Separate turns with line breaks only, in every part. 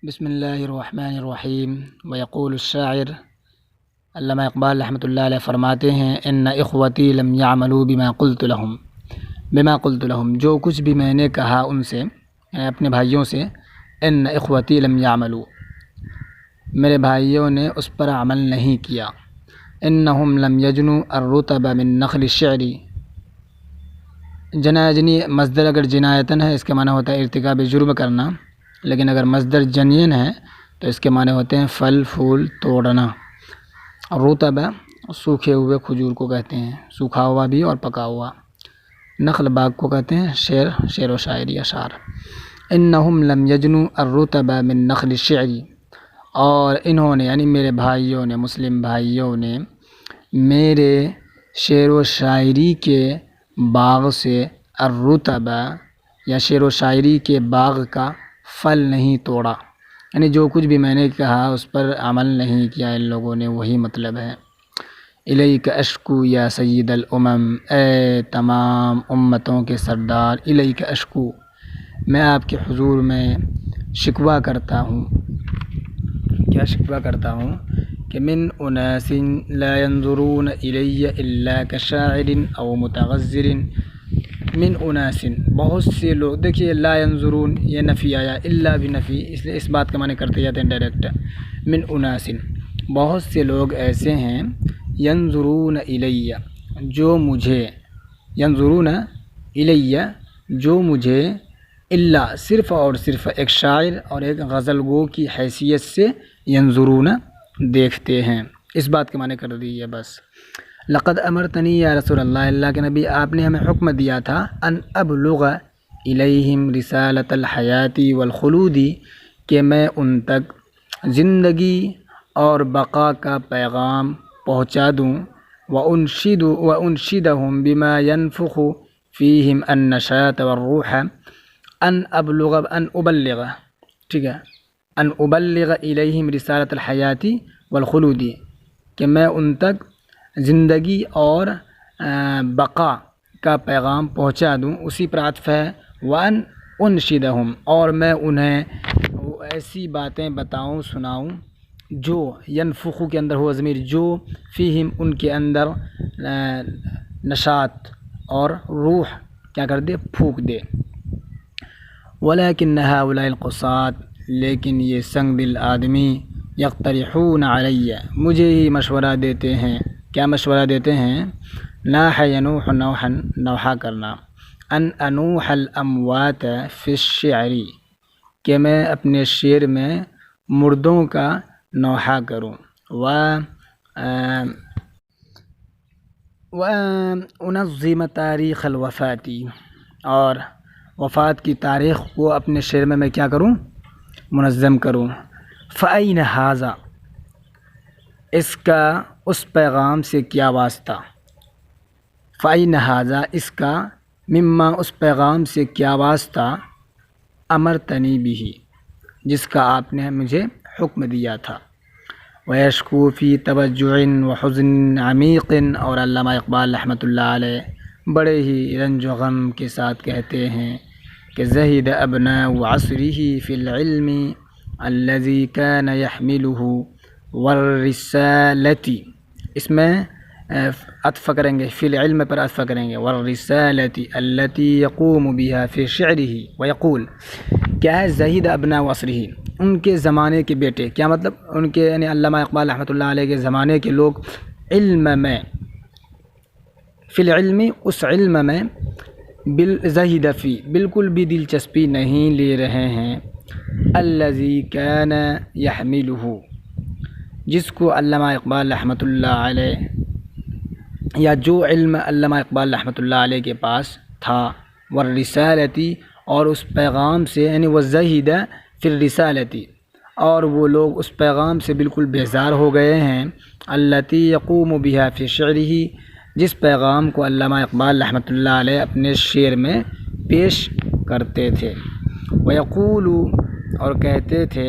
بسم اللہ الرحمن الرحیم ویقول الشاعر علامہ اقبال رحمۃ اللہ علیہ فرماتے ہیں ان اخوتی لم یعملوا بما قلت لهم جو کچھ بھی میں نے کہا ان سے یعنی اپنے بھائیوں سے، ان اخوتی لم یعملوا میرے بھائیوں نے اس پر عمل نہیں کیا، انہم لم یجنوا الرطب من نخل الشعر، جناجنی مصدر اگر جنایتن ہے اس کے معنی ہوتا ہے ارتکاب جرم کرنا، لیکن اگر مصدر جنین ہے تو اس کے معنی ہوتے ہیں پھل پھول توڑنا۔ رطب سوکھے ہوئے کھجور کو کہتے ہیں، سوکھا ہوا بھی اور پکا ہوا۔ نخل باغ کو کہتے ہیں، شعر و شاعری اشعار۔ انہم لم یجنوا الرطب من نخل الشعر، اور انہوں نے یعنی میرے بھائیوں نے، مسلم بھائیوں نے میرے شعر و شاعری کے باغ سے الرطب یا شعر و شاعری کے باغ کا پھل نہیں توڑا، یعنی جو کچھ بھی میں نے کہا اس پر عمل نہیں کیا ان لوگوں نے، وہی مطلب ہے۔ الیک اشکو یا سید الامم، اے تمام امتوں کے سردار، الیک اشکو میں آپ کے حضور میں شکوہ کرتا ہوں۔ کیا شکوہ کرتا ہوں؟ کہ من اناس لا ينظرون الی الا کشاعر او متغزر، من اناس بہت سے لوگ، دیکھیے لا ينظرون یہ نفی آیا، الا بھی نفی، اس لیے اس بات کا معنی کرتے جاتے ہیں ڈائریکٹ۔ من اناس بہت سے لوگ ایسے ہیں، ينظرون الی جو مجھے، ينظرون الی جو مجھے، الا صرف اور صرف ایک شاعر اور ایک غزل گو کی حیثیت سے ينظرون دیکھتے ہیں، اس بات کے معنی کر دیجیے بس۔ لقد امرتنی یا رسول اللہ، اللہ کے نبی آپ نے ہمیں حکم دیا تھا، ان ابلغ الیہم رسالۃ الحیات والخلود، کہ میں ان تک زندگی اور بقا کا پیغام پہنچا دوں، وانشدہم بما ينفخ فیہم النشاط والروح، ان ابلغ ٹھیک ہے، ان ابلغ الیہم رسالۃ الحیات والخلود، کہ میں ان تک زندگی اور بقا کا پیغام پہنچا دوں، اسی پر عطف ہے، وان انشدہم اور میں انہیں ایسی باتیں بتاؤں سناؤں جو ینفخ کے اندر ہوا ضمیر، جو فیہم ان کے اندر نشاط اور روح کیا کر دے، پھونک دے۔ ولیکن ہؤلاء القصاۃ لیکن یہ سنگ دل آدمی، یقترحون علی مجھے ہی مشورہ دیتے ہیں، کیا مشورہ دیتے ہیں؟ ناح ینوح نوحا نوحہ کرنا، ان انوح الاموات فی الشعر کہ میں اپنے شعر میں مردوں کا نوحہ کروں، وانظم تاریخ الوفات اور وفات کی تاریخ کو اپنے شعر میں کیا کروں، منظم کروں۔ فأین ھذا اس کا اس پیغام سے کیا واسطہ، فأین ھذا اس کا، مما اس پیغام سے کیا واسطہ، امرتنی بہ جس کا آپ نے مجھے حکم دیا تھا۔ ویشکو فی توجع وحزن عمیق اور علامہ اقبال رحمۃ اللہ علیہ بڑے ہی رنج و غم کے ساتھ کہتے ہیں کہ زہد ابناء عصرہ فی العلم الذی کان یحملہ والرسالۃ، اس میں عطف کریں گے، فی العلم پر عطف کریں گے، والرسالۃ التی یقوم بها فی شعرہ، ویقول کیا ہے، زہد ابناء عصرہ ان کے زمانے کے بیٹے، کیا مطلب ان کے یعنی علامہ اقبال رحمۃ اللہ علیہ کے زمانے کے لوگ علم میں، فی العلم اس علم میں، زہد فی بالکل بھی دلچسپی نہیں لے رہے ہیں، الذی کان یحملہ جس کو علامہ اقبال رحمۃ اللہ علیہ یا جو علم علامہ اقبال رحمۃ اللہ علیہ کے پاس تھا، والرسالتی اور اس پیغام سے یعنی وزہد فی الرسالتی اور وہ لوگ اس پیغام سے بالکل بیزار ہو گئے ہیں، التی یقوم بها فی شعرہ جس پیغام کو علامہ اقبال رحمۃ اللہ علیہ اپنے شعر میں پیش کرتے تھے۔ ویقول اور کہتے تھے،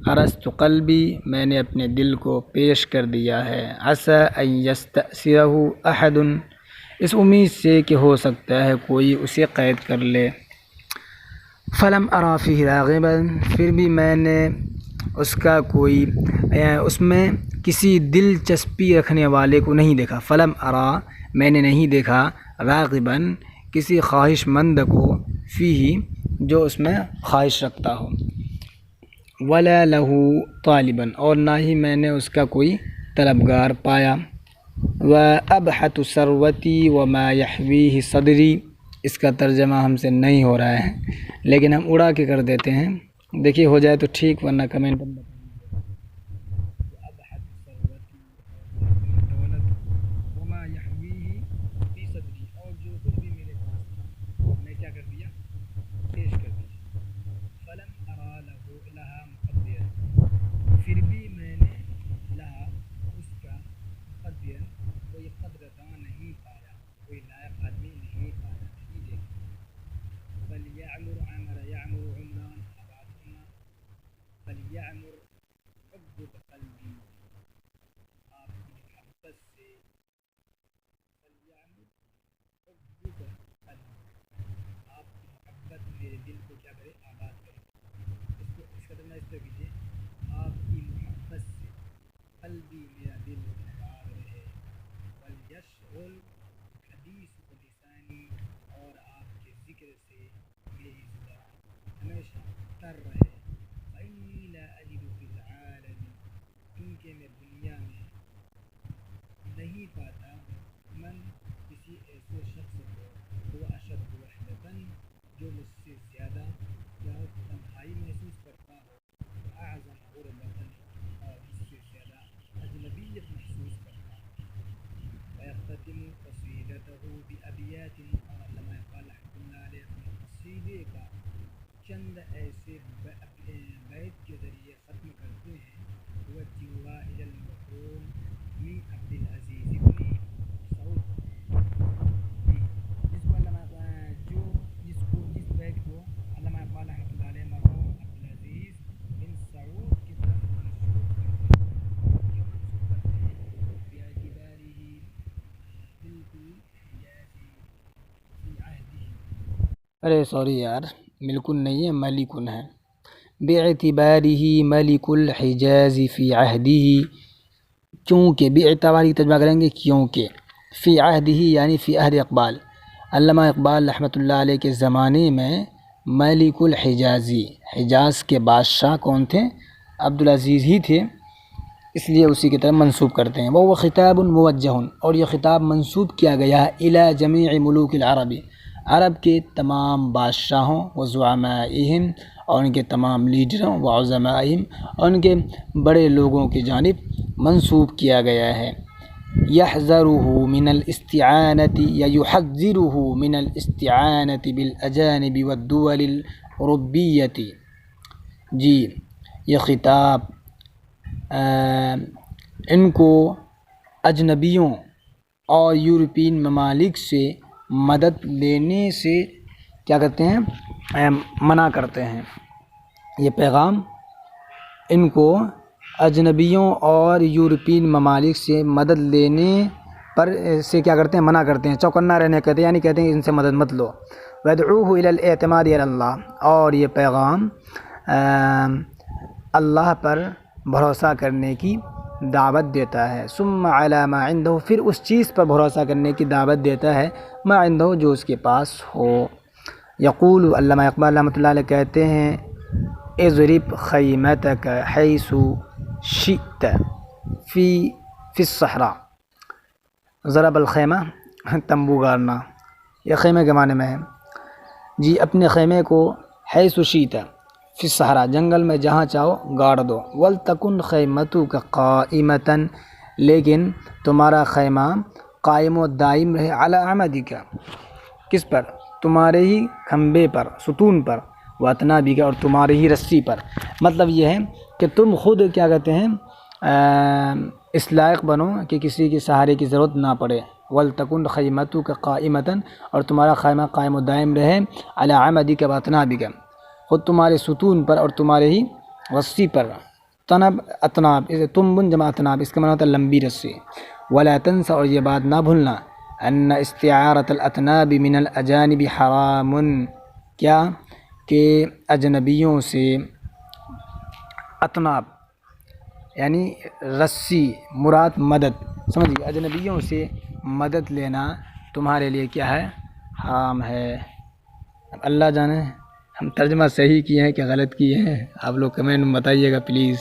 ارست قلبی میں نے اپنے دل کو پیش کر دیا ہے، عسى ان یستأثرہ احد اس امید سے کہ ہو سکتا ہے کوئی اسے قید کر لے، فلم ارى فیہ راغبا پھر بھی میں نے اس کا کوئی اس میں کسی دلچسپی رکھنے والے کو نہیں دیکھا، فلم ارا میں نے نہیں دیکھا، راغباً کسی خواہش مند کو، فیہ جو اس میں خواہش رکھتا ہو، ولا لہو طالباً اور نہ ہی میں نے اس کا کوئی طلبگار پایا، وابحت ثروتی وما یحویہ صدری، اس کا ترجمہ ہم سے نہیں ہو رہا ہے لیکن ہم اڑا کے کر دیتے ہیں، دیکھیے ہو جائے تو ٹھیک ورنہ کمنٹ میں بتائیے۔ ابحت ثروتی دولت وما یحویہ فی صدری، اور جو کچھ بھی میرے پاس تھا میں کیا کر دیا، پیش کر دیا، فلم ارا لہا مقدرا، پھر بھی میں نے لہا اس کا مقدرا کوئی قدرداں نہیں پایا، کوئی لائق آدمی نہیں پایا، نہیں دیکھا، فلیعمر عمر یعمر عمران، آباد ہونا، فلیعمر عقدۃ قلبی، آپ کی محبت سے، فلیعمر عقدۃ قلبی، آپ کی محبت میرے دل کو کیا کرے، آباد کرے، اس کا ترجمہ اس طرح کیجیے، آپ کی محبت سے قلبی میرا دل آباد رہے، ولیشغل حدیث و لسانی، اور آپ کے ذکر سے میری زبان ہمیشہ تر رہے، فإنی لا أجد في العالم، کیونکہ میں دنیا میں نہیں پاتا، من کسی ایسے شخص کو وہ اشد وحدتاً جو مجھ سے زیادہ تنہائی محسوس کرتا ہو، اعظم غربتاً اور مجھ سے زیادہ اجنبیت محسوس کرتا ہو، ويختتم قصیدته بأبیات، اور علامہ اقبال رحمۃ اللہ علیہ اپنے قصیدے کا چند ایسے بیت کے ذریعے ختم کرتے ہیں، وجہوا الی المرحوم من عبد العزیز ابن سعود، جس کو جس بیت کو علامہ اقبال رحمۃ اللہ علیہ مرحوم عبدالعزیز بن سعود کی طرف منسوب کرتے ہیں، کیوں منسوب کرتے ہیں، باعتبارہ بالکل حجازی فی عہدہ، ارے سوری یار، بالکل نہیں ہے، ملکن ہے، باعتبارہ ملک الحجاز فی عہدہ، کیونکہ باعتباری ترجمہ کریں گے کیونکہ، فی عہدہ یعنی فی عہد اقبال، علامہ اقبال رحمۃ اللہ علیہ کے زمانے میں ملک الحجازی، حجاز کے بادشاہ کون تھے، عبدالعزیز ہی تھے، اس لیے اسی کی طرف منسوب کرتے ہیں، وہ خطاب موجہ، اور یہ خطاب منسوب کیا گیا ہے الی جمیع ملوک العرب، عرب کے تمام بادشاہوں، و زعمائہم، اور ان کے تمام لیڈروں، و عظمائہم، اور ان کے بڑے لوگوں کی جانب منسوب کیا گیا ہے، یحذرہ من الاستعانۃ یا یحذرہ من الاستعانۃ بالاجانب والدول الاوروبیۃ، جی یہ خطاب ان کو اجنبیوں اور یورپین ممالک سے مدد لینے سے کیا کرتے ہیں، منع کرتے ہیں، یہ پیغام ان کو اجنبیوں اور یورپین ممالک سے مدد لینے پر سے کیا کرتے ہیں، منع کرتے ہیں، چوکنا رہنے کہتے ہیں، یعنی کہتے ہیں ان سے مدد مت لو، وَيَدْعُوهُ إِلَى الْاعْتِمَادِ عَلَى اللَّهِ، اور یہ پیغام اللہ پر بھروسہ کرنے کی دعوت دیتا ہے، ثم علی ما عنده، پھر اس چیز پر بھروسہ کرنے کی دعوت دیتا ہے، ما عنده جو اس کے پاس ہو، یقول علامہ اقبال رحمۃ اللہ علیہ کہتے ہیں، اضرب خیمتک حیث شئت فی الصحراء، ضرب الخیمہ تمبو گارنا، یہ خیمے کے معنی میں ہے، جی اپنے خیمے کو حیث شئت فی الصحراء، جنگل میں جہاں چاہو گاڑ دو، ولتکن خیمتک قائمۃ، لیکن تمہارا خیمہ قائم و دائم رہے، علی عمدک، کس پر، تمہارے ہی کھمبے پر، ستون پر، واطنابک، اور تمہاری ہی رسی پر، مطلب یہ ہے کہ تم خود کیا کہتے ہیں اس لائق بنو کہ کسی کے سہارے کی ضرورت نہ پڑے، ولتکن خیمتک قائمۃ، اور تمہارا خیمہ قائم و دائم رہے، علی عمدک واطنابک، خود تمہارے ستون پر اور تمہارے ہی رسی پر، تنب اطناب، تنبن جمع اطناب، اس کا معنی ہوتا ہے لمبی رسی، ولا تنس، اور یہ بات نہ بھولنا، ان استعارۃ الاطناب من الاجانب حرام، کیا کہ اجنبیوں سے اطناب یعنی رسی، مراد مدد، سمجھیے اجنبیوں سے مدد لینا تمہارے لیے کیا ہے؟ حرام ہے۔ اب اللہ جانے ہم ترجمہ صحیح کیے ہیں کہ غلط کیے ہیں، آپ لوگ کمنٹ میں بتائیے گا پلیز۔